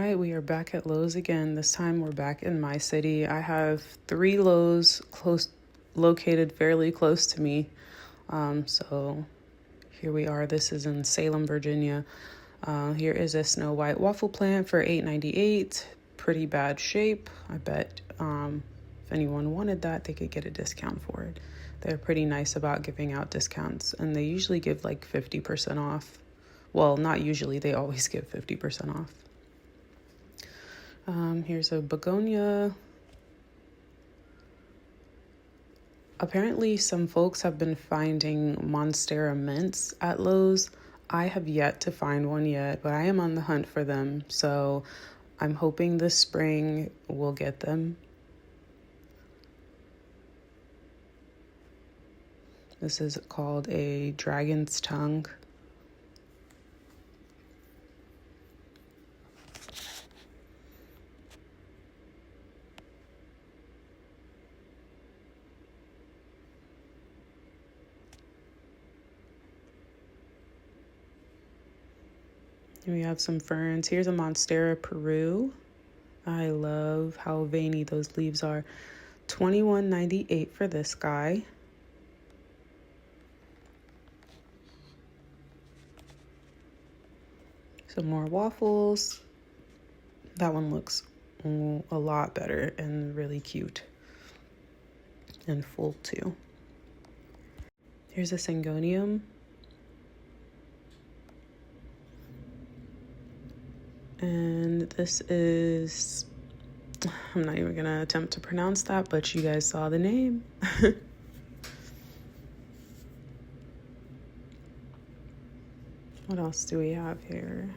right, we are back at Lowe's again. This time we're back in my city. I have 3 Lowe's located fairly close to me. So here we are. This is in Salem, Virginia. Here is a Snow White waffle plant for $8.98. Pretty bad shape. I bet if anyone wanted that, they could get a discount for it. They're pretty nice about giving out discounts, and they usually give like 50% off. Well, not usually, they always give 50% off. Here's a begonia. Apparently, some folks have been finding Monstera mints at Lowe's. I have yet to find one yet, but I am on the hunt for them. So I'm hoping this spring we'll get them. This is called a dragon's tongue. We have some ferns. Here's a Monstera Peru. I love how veiny those leaves are. $21.98 for this guy. Some more waffles. That one looks a lot better and really cute and full too. Here's a Syngonium. And this is, I'm not even gonna attempt to pronounce that, but you guys saw the name. What else do we have here?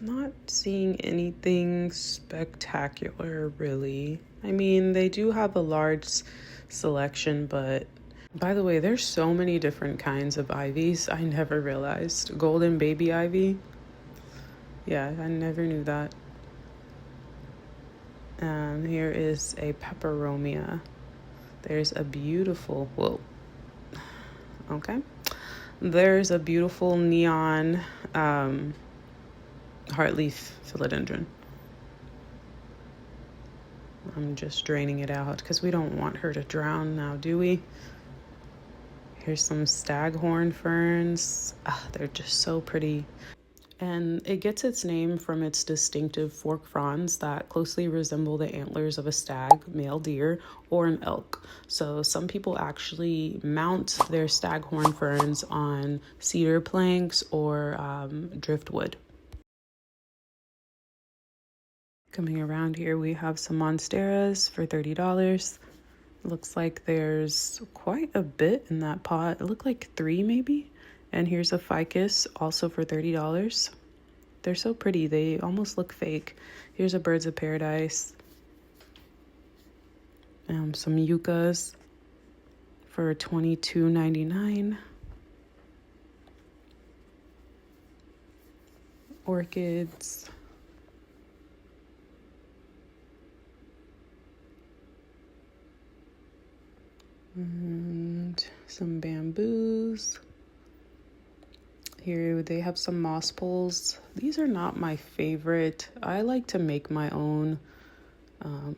Not seeing anything spectacular, really. I mean, they do have a large selection, but by the way, there's so many different kinds of ivies. I never realized. Golden baby ivy. Yeah, I never knew that. Here is a peperomia. There's a beautiful, whoa. Okay. There's a beautiful neon heartleaf philodendron. I'm just draining it out because we don't want her to drown now, do we? Here's some staghorn ferns. They're just so pretty. And it gets its name from its distinctive forked fronds that closely resemble the antlers of a stag, male deer, or an elk. So some people actually mount their staghorn ferns on cedar planks or driftwood. Coming around here, we have some monsteras for $30. Looks like there's quite a bit in that pot. It looked like 3 maybe. And here's a ficus, also for $30. They're so pretty. They almost look fake. Here's a birds of paradise. Some yuccas for $22.99. Orchids. And some bamboos. Here they have some moss poles. These are not my favorite. I like to make my own. And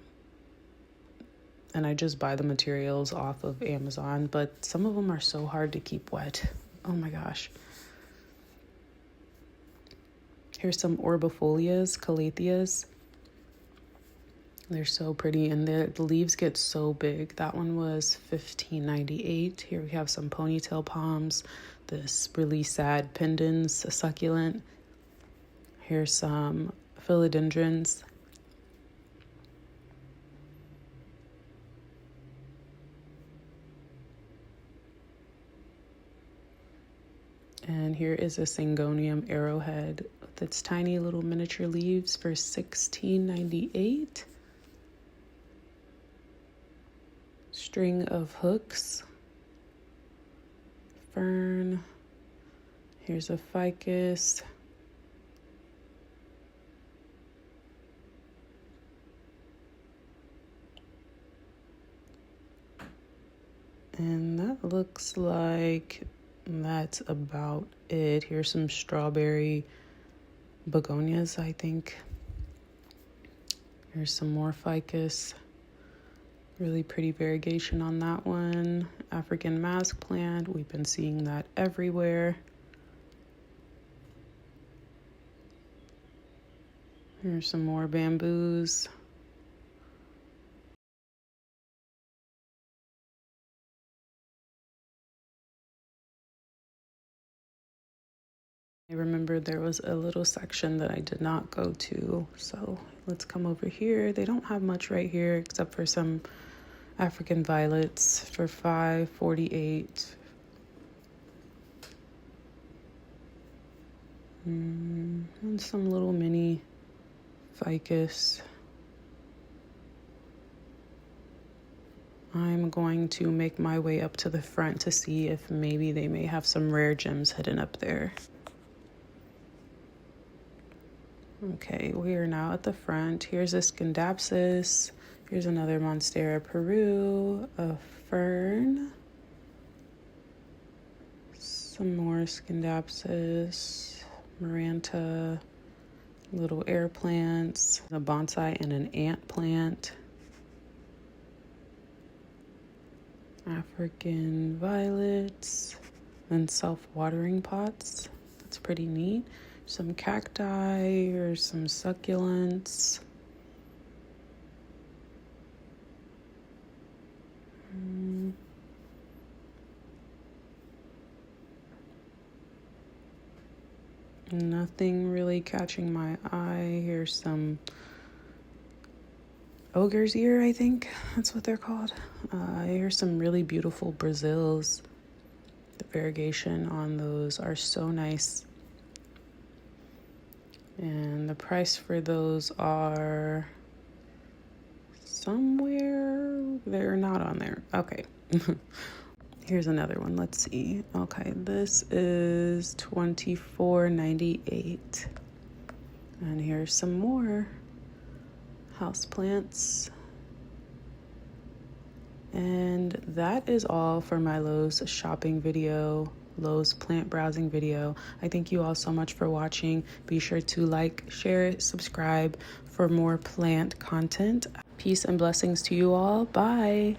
I just buy the materials off of Amazon, but some of them are so hard to keep wet. Oh my gosh. Here's some orbifolias, calatheas. They're so pretty, and the leaves get so big. That one was $15.98. Here we have some ponytail palms. This really sad pendens, a succulent. Here's some philodendrons. And here is a Syngonium arrowhead with its tiny little miniature leaves for $16.98. String of hooks. Fern. Here's a ficus. And that looks like that's about it. Here's some strawberry begonias, I think. Here's some more ficus. Really pretty variegation on that one. African mask plant. We've been seeing that everywhere. Here's some more bamboos. I remember there was a little section that I did not go to, so let's come over here. They don't have much right here except for some African violets for $5.48. And some little mini ficus. I'm going to make my way up to the front to see if maybe they may have some rare gems hidden up there. Okay, we are now at the front. Here's a Scindapsus. Here's another Monstera Peru, a fern. Some more Scindapsus, Maranta, little air plants, a bonsai and an ant plant. African violets and self-watering pots. That's pretty neat. Some cacti or some succulents. Nothing really catching my eye. Here's some ogre's ear, I think that's what they're called. Here's some really beautiful Brazils. The variegation on those are so nice. And the price for those are somewhere. They're not on there. Okay. Here's another one. Let's see. Okay, this is $24.98. And here's some more houseplants. And that is all for my Lowe's shopping video, Lowe's plant browsing video. I thank you all so much for watching. Be sure to like, share, subscribe for more plant content. Peace and blessings to you all. Bye.